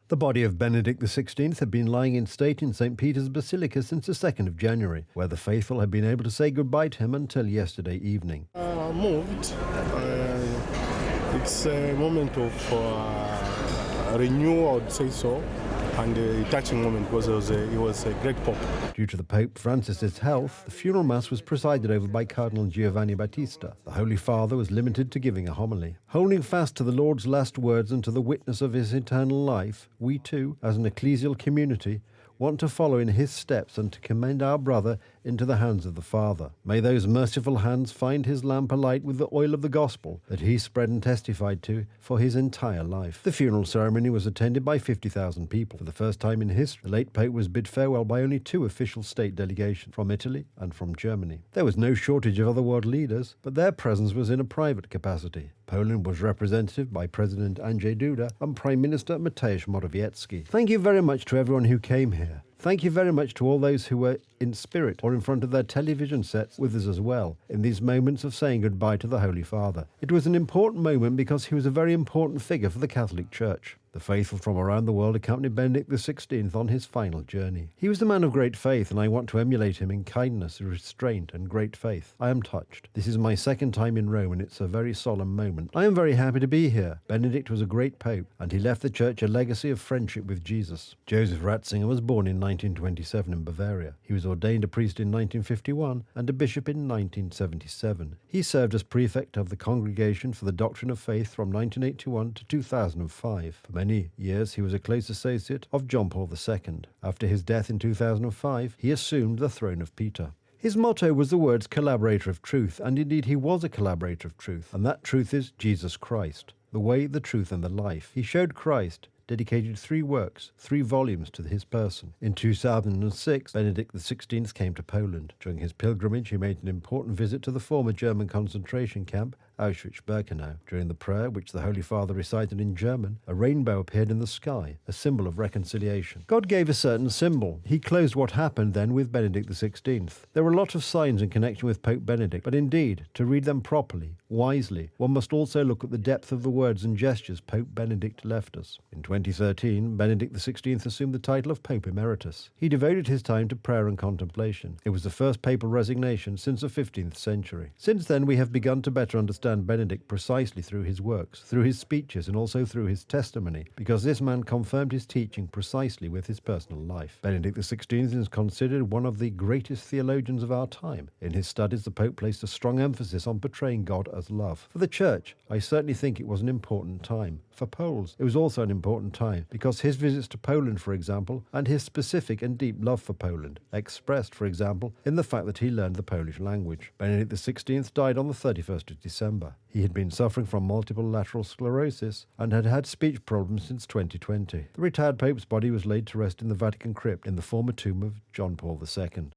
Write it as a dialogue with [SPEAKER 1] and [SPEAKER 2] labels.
[SPEAKER 1] The body of Benedict XVI had been lying in state in St. Peter's Basilica since the 2nd of January, where the faithful had been able to say goodbye to him until yesterday evening.
[SPEAKER 2] Moved. It's a moment of renewal, I would say so, and a touching moment because he was a great Pope.
[SPEAKER 1] Due to the Pope Francis's health, the funeral mass was presided over by Cardinal Giovanni Battista. The Holy Father was limited to giving a homily. Holding fast to the Lord's last words and to the witness of his eternal life, we too, as an ecclesial community, want to follow in his steps and to commend our brother into the hands of the Father. May those merciful hands find his lamp alight with the oil of the gospel that he spread and testified to for his entire life. The funeral ceremony was attended by 50,000 people. For the first time in history, the late Pope was bid farewell by only 2 official state delegations, from Italy and from Germany. There was no shortage of other world leaders, but their presence was in a private capacity. Poland was represented by President Andrzej Duda and Prime Minister Mateusz Morawiecki. Thank you very much to everyone who came here. Thank you very much to all those who were in spirit or in front of their television sets with us as well in these moments of saying goodbye to the Holy Father. It was an important moment because he was a very important figure for the Catholic Church. The faithful from around the world accompanied Benedict XVI on his final journey. He was a man of great faith, and I want to emulate him in kindness, restraint, and great faith. I am touched. This is my 2nd time in Rome, and it's a very solemn moment. I am very happy to be here. Benedict was a great pope, and he left the Church a legacy of friendship with Jesus. Joseph Ratzinger was born in 1927 in Bavaria. He was ordained a priest in 1951 and a bishop in 1977. He served as prefect of the Congregation for the Doctrine of Faith from 1981 to 2005. For many years, he was a close associate of John Paul II. After his death in 2005, he assumed the throne of Peter. His motto was the words collaborator of truth, and indeed he was a collaborator of truth, and that truth is Jesus Christ, the way, the truth, and the life. He showed Christ, dedicated 3 works, 3 volumes to his person. In 2006, Benedict XVI came to Poland. During his pilgrimage, he made an important visit to the former German concentration camp, Auschwitz-Birkenau. During the prayer, which the Holy Father recited in German, a rainbow appeared in the sky, a symbol of reconciliation. God gave a certain symbol. He closed what happened then with Benedict XVI. There were a lot of signs in connection with Pope Benedict, but indeed, to read them properly, wisely, one must also look at the depth of the words and gestures Pope Benedict left us. In 2013, Benedict XVI assumed the title of Pope Emeritus. He devoted his time to prayer and contemplation. It was the first papal resignation since the 15th century. Since then, we have begun to better understand Benedict precisely through his works, through his speeches, and also through his testimony, because this man confirmed his teaching precisely with his personal life. Benedict XVI is considered one of the greatest theologians of our time. In his studies, the Pope placed a strong emphasis on portraying God as love. For the Church, I certainly think it was an important time. For Poles, it was also an important time, because his visits to Poland, for example, and his specific and deep love for Poland, expressed, for example, in the fact that he learned the Polish language. Benedict XVI died on the 31st of December. He had been suffering from multiple lateral sclerosis and had had speech problems since 2020. The retired Pope's body was laid to rest in the Vatican crypt in the former tomb of John Paul II.